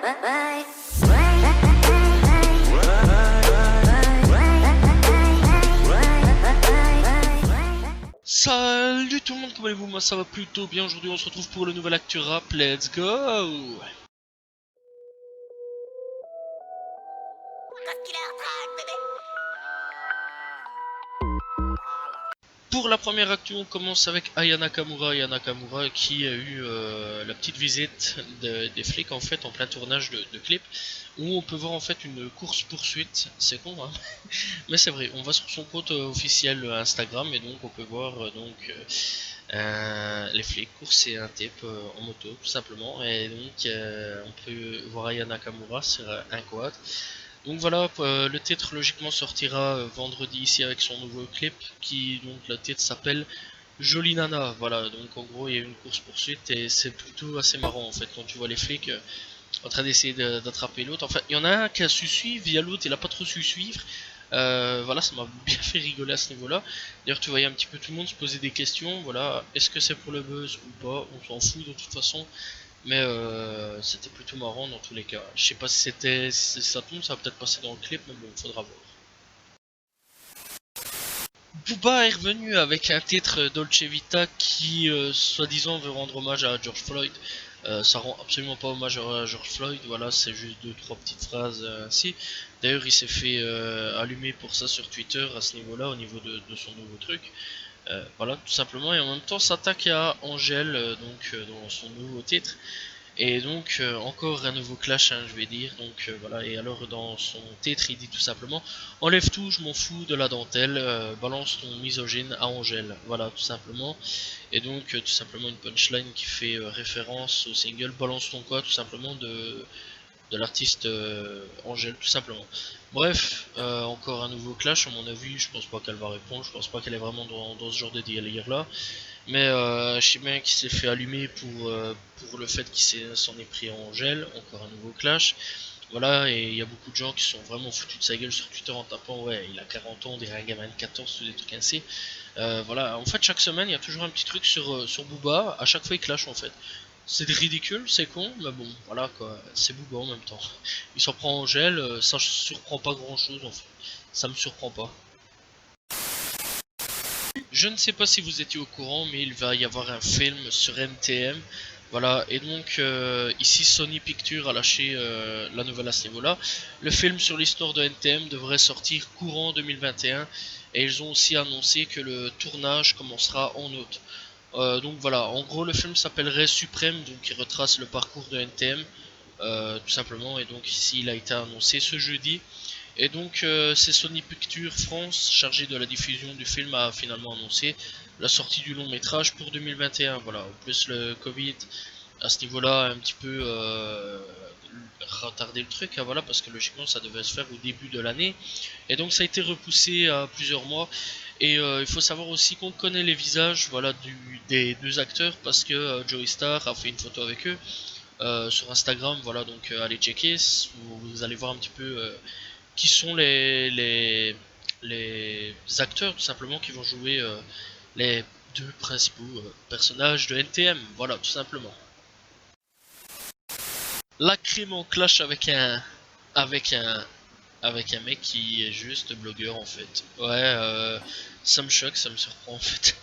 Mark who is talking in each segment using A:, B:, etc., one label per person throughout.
A: Salut tout le monde, comment allez-vous? Moi ça va plutôt bien. Aujourd'hui on se retrouve pour le nouvel Actu Rap, let's go! Pour la première actu, on commence avec Aya Nakamura. Aya Nakamura qui a eu la petite visite des flics en fait en plein tournage de clip, où on peut voir en fait une course poursuite. C'est con hein, mais c'est vrai. On va sur son compte officiel Instagram et donc on peut voir les flics courser un type en moto tout simplement, et donc on peut voir Aya Nakamura sur un quad. Donc voilà, le titre logiquement sortira vendredi ici avec son nouveau clip qui, donc le titre s'appelle Jolie Nana. Voilà, donc en gros il y a une course poursuite et c'est plutôt assez marrant en fait quand tu vois les flics en train d'essayer d'attraper l'autre. Enfin, il y en a un qui a su suivre, via l'autre il a pas trop su suivre. Voilà, ça m'a bien fait rigoler à ce niveau-là. D'ailleurs, tu voyais un petit peu tout le monde se poser des questions. Voilà, est-ce que c'est pour le buzz ou pas? On s'en fout de toute façon. Mais c'était plutôt marrant dans tous les cas. Je sais pas si ça tombe, ça va peut-être passer dans le clip, mais bon, faudra voir. Booba est revenu avec un titre Dolce Vita qui, soi-disant, veut rendre hommage à George Floyd. Ça rend absolument pas hommage à George Floyd, voilà, c'est juste 2-3 petites phrases ainsi. D'ailleurs, il s'est fait allumer pour ça sur Twitter à ce niveau-là, au niveau de son nouveau truc. Voilà, tout simplement, et en même temps s'attaque à Angèle, dans son nouveau titre. Et donc encore un nouveau clash, hein, je vais dire. Donc voilà, et alors dans son titre il dit tout simplement: enlève tout, je m'en fous de la dentelle, balance ton misogyne à Angèle. Voilà, tout simplement. Et donc tout simplement une punchline qui fait référence au single Balance ton quoi, tout simplement, de l'artiste Angèle, tout simplement. Bref, encore un nouveau clash. À mon avis, je pense pas qu'elle va répondre, je pense pas qu'elle est vraiment dans ce genre de délire là. Mais je sais bien qu'il s'est fait allumer pour le fait qu'il s'en est pris en gel, encore un nouveau clash. Voilà, et il y a beaucoup de gens qui sont vraiment foutus de sa gueule sur Twitter en tapant: ouais, il a 40 ans, on dirait un gamin de 14 ou des trucs ainsi. Voilà, en fait, chaque semaine, il y a toujours un petit truc sur Booba, à chaque fois il clash en fait. C'est ridicule, c'est con, mais bon, voilà quoi, c'est Booba en même temps. Il s'en prend en gel, ça surprend pas grand chose en fait. Ça me surprend pas. Je ne sais pas si vous étiez au courant, mais il va y avoir un film sur NTM. Voilà, et donc ici Sony Pictures a lâché la nouvelle à ce niveau-là. Le film sur l'histoire de NTM devrait sortir courant 2021, et ils ont aussi annoncé que le tournage commencera en août. Donc voilà, en gros le film s'appellerait Suprême, donc il retrace le parcours de NTM, tout simplement, et donc ici il a été annoncé ce jeudi. Et donc c'est Sony Pictures France, chargé de la diffusion du film, a finalement annoncé la sortie du long métrage pour 2021. Voilà, en plus le Covid à ce niveau-là a un petit peu retardé le truc, hein, voilà, parce que logiquement ça devait se faire au début de l'année. Et donc ça a été repoussé à plusieurs mois. Et il faut savoir aussi qu'on connaît les visages, voilà, des deux acteurs, parce que Joey Star a fait une photo avec eux sur Instagram. Voilà, donc allez checker, vous allez voir un petit peu qui sont les acteurs tout simplement qui vont jouer les deux principaux personnages de NTM. Voilà, tout simplement. La crime en clash avec un avec un mec qui est juste blogueur en fait. Ouais, ça me choque, ça me surprend en fait.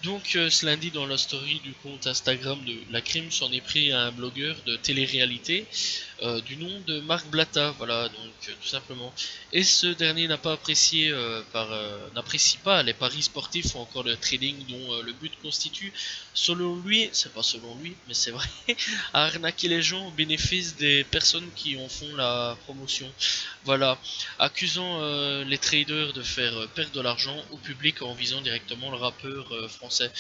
A: Donc ce lundi, dans la story du compte Instagram de la crime, s'en est pris à un blogueur de télé-réalité du nom de Marc Blatta, voilà, donc tout simplement. Et ce dernier n'a pas apprécié n'apprécie pas les paris sportifs ou encore le trading, dont le but constitue, selon lui, c'est pas selon lui, mais c'est vrai, à arnaquer les gens au bénéfice des personnes qui en font la promotion. Voilà, accusant les traders de faire perdre de l'argent au public en visant directement le rappeur français.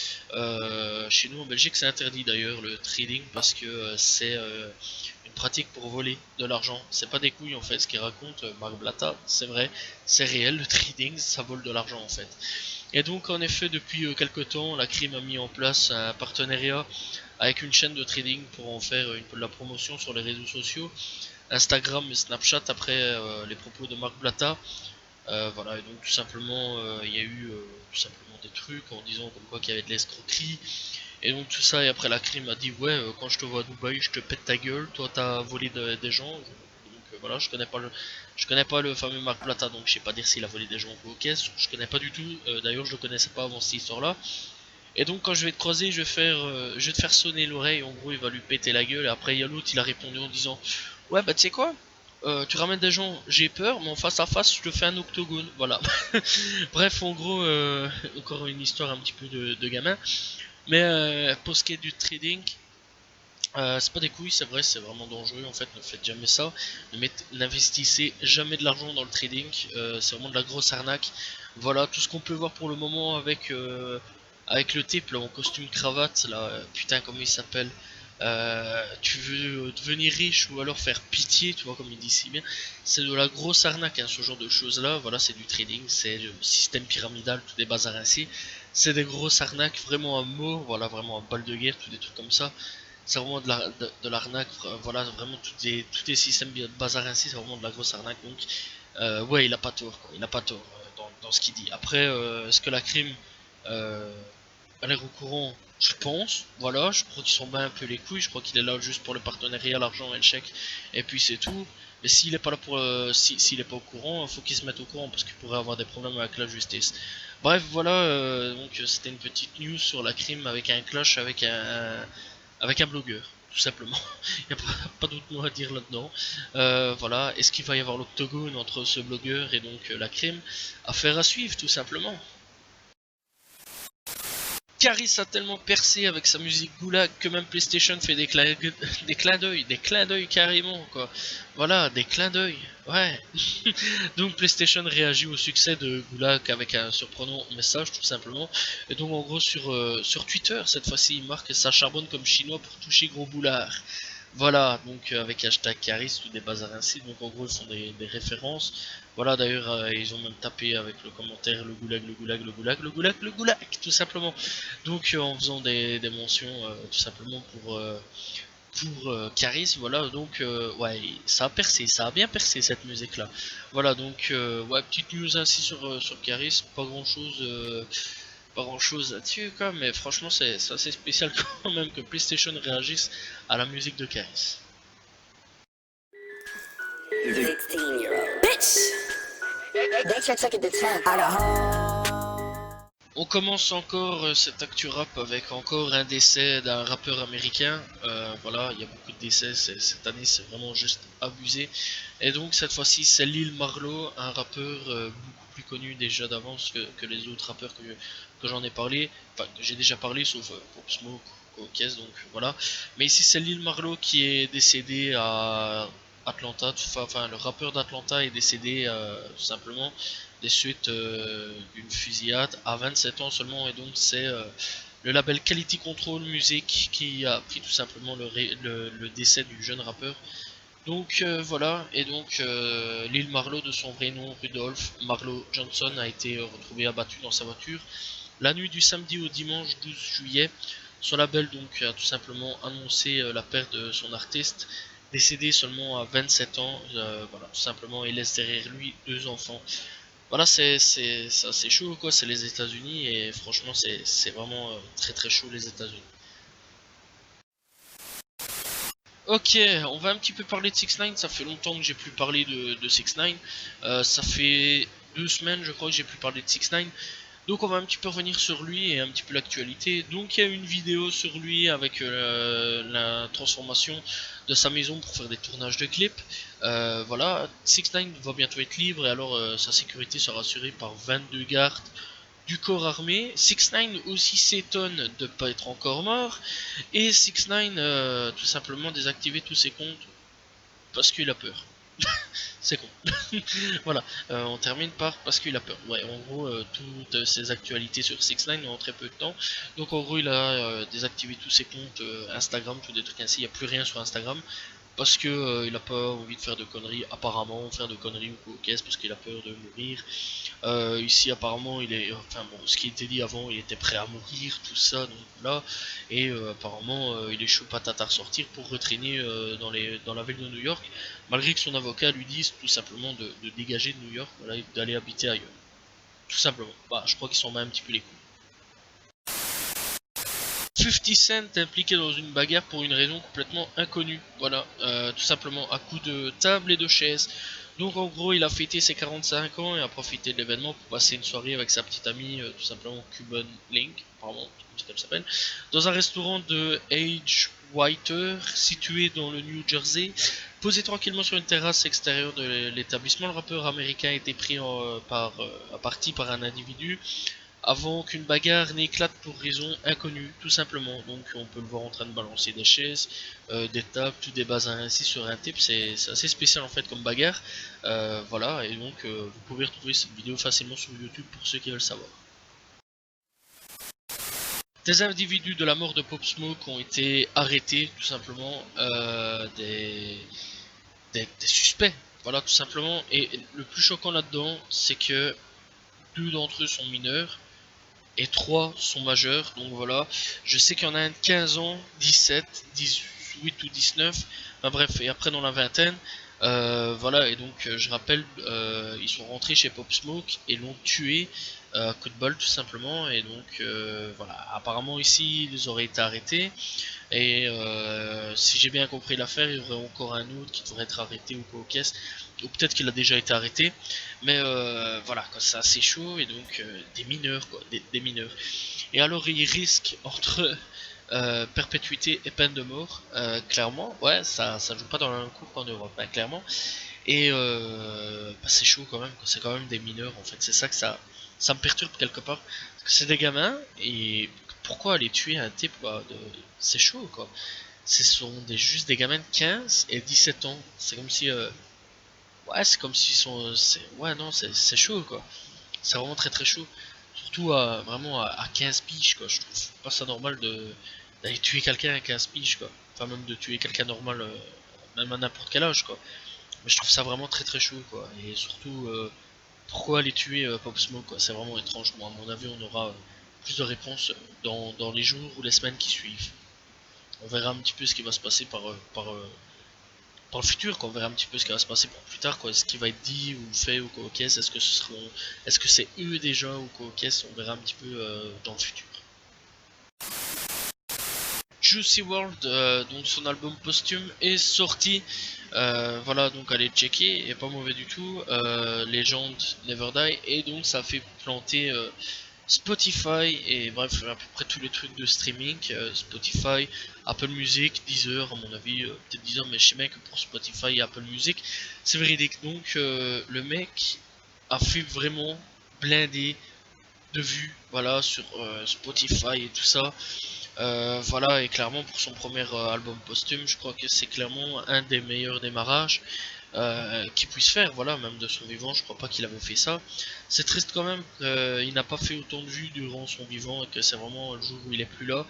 A: Chez nous en Belgique c'est interdit d'ailleurs le trading, parce que c'est une pratique pour voler de l'argent. C'est pas des couilles en fait ce qu'il raconte Marc Blatta, c'est vrai, c'est réel, le trading ça vole de l'argent en fait. Et donc en effet depuis quelque temps la crime a mis en place un partenariat avec une chaîne de trading pour en faire de la promotion sur les réseaux sociaux, Instagram et Snapchat, après les propos de Marc Blatta. Voilà, et donc tout simplement il y a eu tout simplement des trucs en disant comme quoi qu'il y avait de l'escroquerie, Et donc tout ça, et après la crime m'a dit ouais, quand je te vois à Dubaï, je te pète ta gueule, toi t'as volé des gens. Donc voilà, je connais pas le fameux Marc Plata, donc je sais pas dire s'il a volé des gens ou aux caisses, je connais pas du tout. D'ailleurs je le connaissais pas avant cette histoire-là. Et donc quand je vais te croiser, je vais te faire sonner l'oreille, en gros il va lui péter la gueule. Et après il y a l'autre, il a répondu en disant ouais bah tu sais quoi, tu ramènes des gens, j'ai peur, mais en face à face je te fais un octogone, voilà. Bref, en gros, encore une histoire un petit peu de gamin. Mais pour ce qui est du trading, c'est pas des couilles, c'est vrai, c'est vraiment dangereux. En fait, ne faites jamais ça. N'investissez jamais de l'argent dans le trading. C'est vraiment de la grosse arnaque. Voilà tout ce qu'on peut voir pour le moment avec le type là en costume cravate là. Putain, comment il s'appelle? Tu veux devenir riche ou alors faire pitié, tu vois, comme il dit si bien. C'est de la grosse arnaque, hein, ce genre de choses là. Voilà, c'est du trading, c'est le système pyramidal, tout des bazars ainsi. C'est des grosses arnaques vraiment à mort, voilà, vraiment à balle de guerre, tous des trucs comme ça. C'est vraiment de l'arnaque, voilà, vraiment tous les systèmes de bazar ainsi, c'est vraiment de la grosse arnaque. Donc ouais, il a pas tort, quoi, il a pas tort dans ce qu'il dit. Après, est-ce que la crime elle est au courant? Je pense, voilà, je crois qu'ils s'en bat un peu les couilles, je crois qu'il est là juste pour le partenariat, l'argent et le chèque, et puis c'est tout. Mais s'il est pas là pour, s'il est pas au courant, il faut qu'il se mette au courant parce qu'il pourrait avoir des problèmes avec la justice. Bref, voilà, donc c'était une petite news sur la crime avec un clash avec un blogueur, tout simplement. Il n'y a pas d'autre mot à dire là-dedans. Voilà, est-ce qu'il va y avoir l'octogone entre ce blogueur et donc la crime? Affaire à suivre, tout simplement. Caris a tellement percé avec sa musique Goulag que même PlayStation fait des clins d'œil carrément quoi. Voilà, des clins d'œil. Ouais. Donc PlayStation réagit au succès de Goulag avec un surprenant message tout simplement. Et donc en gros sur Twitter cette fois-ci il marque ça charbonne comme chinois pour toucher gros boulard. Voilà, donc avec hashtag Caris ou des bazars ainsi, donc en gros ils font des références. Voilà, d'ailleurs ils ont même tapé avec le commentaire le goulag, le goulag, le goulag, le goulag, le goulag, tout simplement. Donc en faisant des mentions tout simplement pour Caris, voilà, donc ouais, ça a percé, ça a bien percé cette musique là. Voilà, donc ouais, petite news ainsi sur Caris, pas grand chose là-dessus quoi, mais franchement c'est assez spécial quand même que PlayStation réagisse à la musique de Caris. 16-year-old bitch. They took it to 10. On commence encore cette actu rap avec encore un décès d'un rappeur américain. Voilà, il y a beaucoup de décès cette année, c'est vraiment juste abusé. Et donc cette fois-ci, c'est Lil Marlowe, un rappeur beaucoup plus connu déjà d'avance que les autres rappeurs que j'en ai parlé, enfin que j'ai déjà parlé, sauf Pop Smoke, Caisse, donc voilà. Mais ici, c'est Lil Marlowe qui est décédé à Atlanta. Enfin, le rappeur d'Atlanta est décédé tout simplement des suites d'une fusillade à 27 ans seulement, et donc c'est le label Quality Control Music qui a appris tout simplement le décès du jeune rappeur. Donc voilà, et donc Lil Marlowe, de son vrai nom Rudolph Marlowe Johnson, a été retrouvé abattu dans sa voiture la nuit du samedi au dimanche 12 juillet. Son label donc a tout simplement annoncé la perte de son artiste, décédé seulement à 27 ans, voilà, tout simplement, et laisse derrière lui deux enfants. Voilà, c'est chaud quoi, c'est les États-Unis et franchement c'est vraiment très très chaud les États-Unis. Ok, on va un petit peu parler de 6 9 ça fait longtemps que j'ai plus parlé de 6 9 ça fait 2 semaines je crois que j'ai plus parlé de 6 9 donc on va un petit peu revenir sur lui et un petit peu l'actualité. Donc il y a une vidéo sur lui avec la transformation de sa maison pour faire des tournages de clips. Voilà, 6 9 va bientôt être libre et alors sa sécurité sera assurée par 22 gardes du corps armé. 6 9 aussi s'étonne de ne pas être encore mort. Et 6 9 tout simplement désactiver tous ses comptes parce qu'il a peur. C'est con. Voilà, on termine par parce qu'il a peur. Ouais, en gros, toutes ses actualités sur 6 9 en très peu de temps. Donc en gros, il a désactivé tous ses comptes Instagram, tous des trucs ainsi. Il n'y a plus rien sur Instagram parce que il a pas envie de faire de conneries, apparemment, faire de conneries ou quoi, parce qu'il a peur de mourir. Ici apparemment il est, enfin bon, ce qui était dit avant, il était prêt à mourir, tout ça, donc là, et apparemment il est chaud patate à ressortir pour retraîner dans la ville de New York, malgré que son avocat lui dise tout simplement de dégager de New York, voilà, et d'aller habiter ailleurs, tout simplement. Bah je crois qu'ils s'en bat un petit peu les couilles. 50 Cent impliqué dans une bagarre pour une raison complètement inconnue. Voilà, tout simplement à coup de table et de chaises. Donc en gros, il a fêté ses 45 ans et a profité de l'événement pour passer une soirée avec sa petite amie, tout simplement Cuban Link, apparemment, c'est comme ça s'appelle, dans un restaurant de Age Whiter situé dans le New Jersey. Posé tranquillement sur une terrasse extérieure de l'établissement, le rappeur américain a été pris à partie par un individu avant qu'une bagarre n'éclate pour raison inconnue, tout simplement. Donc on peut le voir en train de balancer des chaises, des tables, tout des bazars ainsi sur un type. C'est assez spécial en fait comme bagarre. Voilà, et donc vous pouvez retrouver cette vidéo facilement sur YouTube pour ceux qui veulent savoir. Des individus de la mort de Pop Smoke ont été arrêtés, tout simplement, des suspects, voilà, tout simplement. Et le plus choquant là-dedans, c'est que 2 d'entre eux sont mineurs et 3 sont majeurs. Donc voilà, je sais qu'il y en a un de 15 ans, 17, 18 ou 19, enfin bref, et après dans la vingtaine. Voilà, et donc je rappelle, ils sont rentrés chez Pop Smoke et l'ont tué coup de bol tout simplement. Et donc voilà, apparemment ici ils auraient été arrêtés. Et si j'ai bien compris l'affaire, il y aurait encore un autre qui devrait être arrêté ou quoi aux caisses. Ou peut-être qu'il a déjà été arrêté. Mais voilà, c'est assez chaud. Et donc des mineurs, quoi, des mineurs. Et alors il risque entre perpétuité et peine de mort. Clairement, ouais, ça joue pas dans la même coupe qu'en Europe, hein, clairement. Et bah, c'est chaud quand même, c'est quand même des mineurs en fait. C'est ça que ça me perturbe quelque part. Parce que c'est des gamins, et pourquoi aller tuer un type quoi, c'est chaud quoi. Ce sont juste des gamins de 15 et 17 ans. C'est comme si. Ouais, c'est comme s'ils sont. Ouais, non, c'est chaud quoi. C'est vraiment très très chaud. Surtout vraiment à 15 piges quoi. Je trouve pas ça normal d'aller tuer quelqu'un à 15 piges quoi. Enfin, même de tuer quelqu'un normal, même à n'importe quel âge quoi. Mais je trouve ça vraiment très très chaud quoi. Et surtout, pourquoi aller tuer Pop Smoke quoi. C'est vraiment étrange. Bon, à mon avis, on aura plus de réponses dans les jours ou les semaines qui suivent. On verra un petit peu ce qui va se passer par le futur, quoi. On verra un petit peu ce qui va se passer pour plus tard, quoi. Ce qui va être dit ou fait ou quoi, est-ce que est-ce que c'est eux déjà ou quoi, on verra un petit peu dans le futur. Juicy World, donc son album posthume est sorti. Voilà, donc allez checker, est pas mauvais du tout. Legend Never Die, et donc ça fait planter Spotify et bref à peu près tous les trucs de streaming, Spotify, Apple Music, Deezer à mon avis, peut-être Deezer, mais je sais bien que pour Spotify et Apple Music c'est véridique. Donc le mec a fait vraiment blinder de vues, voilà, sur Spotify et tout ça. Voilà, et clairement pour son premier album posthume, je crois que c'est clairement un des meilleurs démarrages qu'il puisse faire, voilà, même de son vivant, je crois pas qu'il avait fait ça. C'est triste quand même qu'il n'a pas fait autant de vues durant son vivant et que c'est vraiment le jour où il est plus là,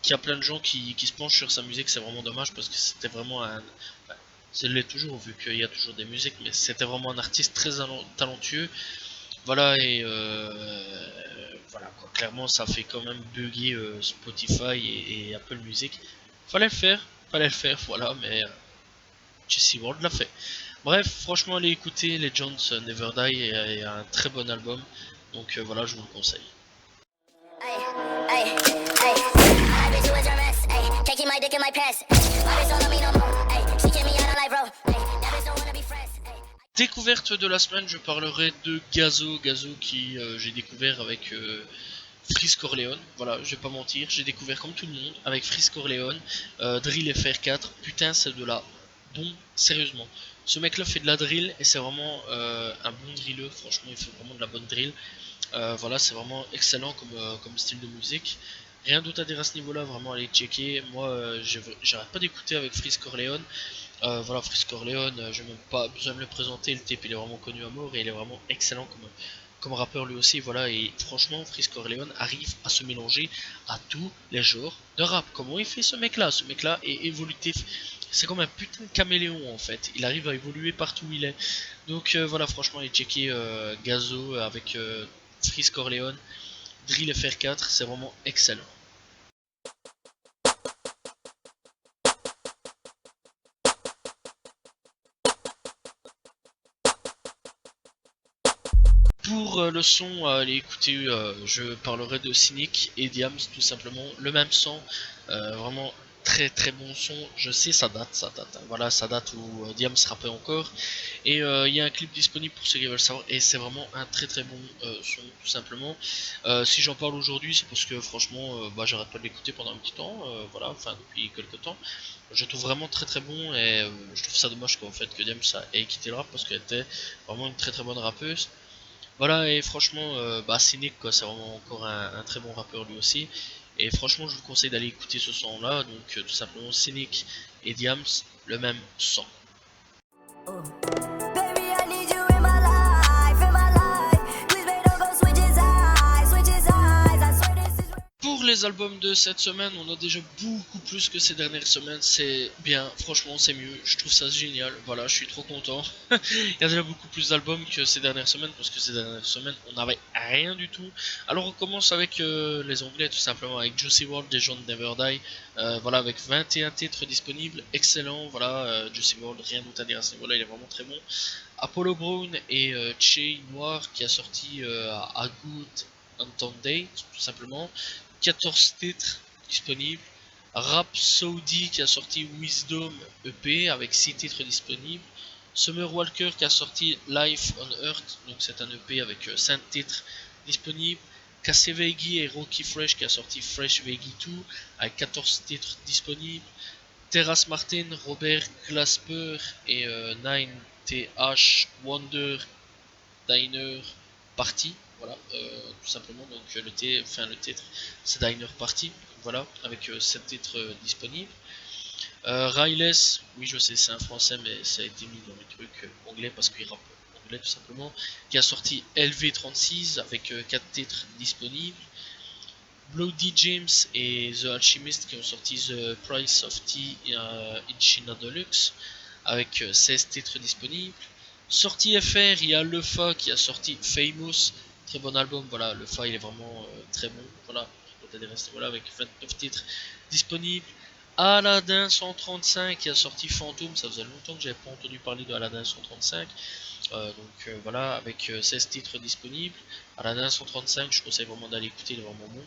A: qu'il y a plein de gens qui se penchent sur sa musique. C'est vraiment dommage parce que c'était vraiment un... Enfin, c'est l'est toujours vu qu'il y a toujours des musiques, mais c'était vraiment un artiste très talentueux. Voilà, et voilà quoi. Clairement ça fait quand même bugger Spotify et Apple Music. Fallait le faire, voilà, mais Jesse World l'a fait. Bref, franchement, allez écouter Legends Never Die et un très bon album. Donc voilà, je vous le conseille. Découverte de la semaine, je parlerai de Gazo. Gazo qui j'ai découvert avec Freeze Corleone. Voilà, je vais pas mentir, j'ai découvert comme tout le monde avec Freeze Corleone, Drill FR4. Putain, c'est de la bon, sérieusement. Ce mec là fait de la drill et c'est vraiment un bon drilleux. Franchement, il fait vraiment de la bonne drill. Voilà, c'est vraiment excellent comme style de musique. Rien d'autre à dire à ce niveau là, vraiment allez checker. Moi j'arrête pas d'écouter avec Freeze Corleone. Voilà, Freeze Corleone, j'ai même pas besoin de le présenter, le type il est vraiment connu à mort et il est vraiment excellent comme rappeur lui aussi. Voilà, et franchement Freeze Corleone arrive à se mélanger à tous les genres de rap. Comment il fait ce mec là? Ce mec là est évolutif, c'est comme un putain de caméléon en fait, il arrive à évoluer partout où il est. Donc voilà, franchement allez checker Gazo avec Freeze Corleone, Drill FR4, c'est vraiment excellent. Pour le son, allez écouter, je parlerai de Cynic et Diams tout simplement, le même son, vraiment très bon son. Je sais ça date, hein. Voilà, ça date où Diams rappait encore, et il y a un clip disponible pour ceux qui veulent savoir, et c'est vraiment un très bon son tout simplement. Si j'en parle aujourd'hui, c'est parce que franchement bah, j'arrête pas de l'écouter pendant un petit temps, voilà, enfin depuis quelques temps. Je trouve vraiment très bon, et je trouve ça dommage qu'en fait que Diams ait quitté le rap, parce qu'elle était vraiment une très bonne rappeuse. Voilà, et franchement, bah, Cynic, quoi, c'est vraiment encore un très bon rappeur lui aussi. Et franchement, je vous conseille d'aller écouter ce son là, donc tout simplement Cynic et Diams, le même son.
B: Baby, I need you in my life, in my life. Please, babe, don't go switch his eyes, switch his eyes. I swear this is.
A: Pour les albums de cette semaine, on a déjà beaucoup plus que ces dernières semaines, c'est bien, franchement c'est mieux, je trouve ça génial, voilà, je suis trop content. Il y a déjà beaucoup plus d'albums que ces dernières semaines, parce que ces dernières semaines on n'avait rien du tout. Alors on commence avec les anglais tout simplement, avec Juicy WRLD des gens de Never Die, voilà, avec 21 titres disponibles, excellent, voilà, Juicy WRLD, rien d'autre à dire à ce niveau-là, il est vraiment très bon. Apollo Brown et Che Noir qui a sorti A Good Entended tout simplement, 14 titres disponibles. Rap Saudi qui a sorti Wisdom EP avec 6 titres disponibles. Summer Walker qui a sorti Life on Earth, donc c'est un EP avec 5 titres disponibles. Casey Veggie et Rocky Fresh qui a sorti Fresh Veggie 2 avec 14 titres disponibles. Terrace Martin, Robert Glasper et 9TH Wonder Diner Party, voilà, tout simplement. Donc le titre c'est Diner Party, voilà, avec 7 titres disponibles. Ryless, oui je sais c'est un français mais ça a été mis dans les trucs anglais parce qu'il rappe anglais tout simplement, qui a sorti LV36 avec 4 titres disponibles. Bloody James et The Alchemist qui ont sorti The Price of Tea in China Deluxe avec 16 titres disponibles. Sortie FR, il y a Lefa qui a sorti Famous, très bon album, voilà, Lefa il est vraiment très bon, voilà, voilà, avec 29 titres disponibles. Aladdin 135 qui a sorti Fantôme, ça faisait longtemps que j'avais pas entendu parler de Aladdin 135, donc voilà, avec 16 titres disponibles. Aladdin 135, je conseille vraiment d'aller écouter, il est vraiment bon.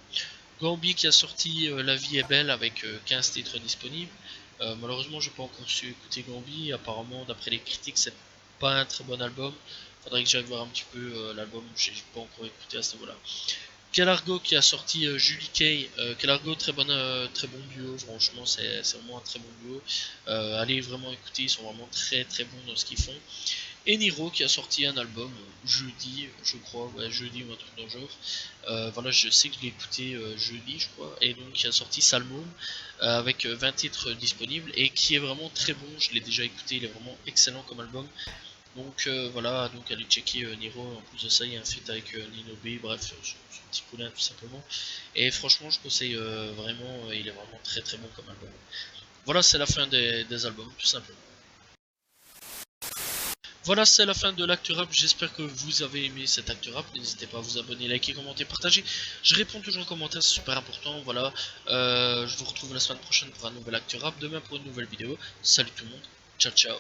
A: Gambi qui a sorti La vie est belle avec 15 titres disponibles. Malheureusement, j'ai pas encore su écouter Gambi. Apparemment, d'après les critiques, c'est pas un très bon album. Faudrait que j'aille voir un petit peu l'album. J'ai pas encore écouté à ce niveau-là. Kelargo qui a sorti Julie Kay. Kelargo, très bon duo. Franchement, c'est vraiment un très bon duo. Allez vraiment écouter. Ils sont vraiment très bons dans ce qu'ils font. Et Niro qui a sorti un album jeudi, je crois, ouais, jeudi ou un truc dans le genre. Voilà, je sais que je l'ai écouté jeudi, je crois, et donc qui a sorti Salmon avec 20 titres disponibles et qui est vraiment très bon. Je l'ai déjà écouté, il est vraiment excellent comme album. Donc voilà, donc allez checker Niro. En plus de ça, il y a un feat avec Nino B, bref, son petit poulain tout simplement. Et franchement, je conseille vraiment, il est vraiment très bon comme album. Voilà, c'est la fin des albums, tout simplement. Voilà, c'est la fin de l'actu rap. J'espère que vous avez aimé cet actu rap. N'hésitez pas à vous abonner, liker, commenter, partager. Je réponds toujours aux commentaires, c'est super important. Voilà, je vous retrouve la semaine prochaine pour un nouvel actu rap. Demain pour une nouvelle vidéo. Salut tout le monde. Ciao, ciao.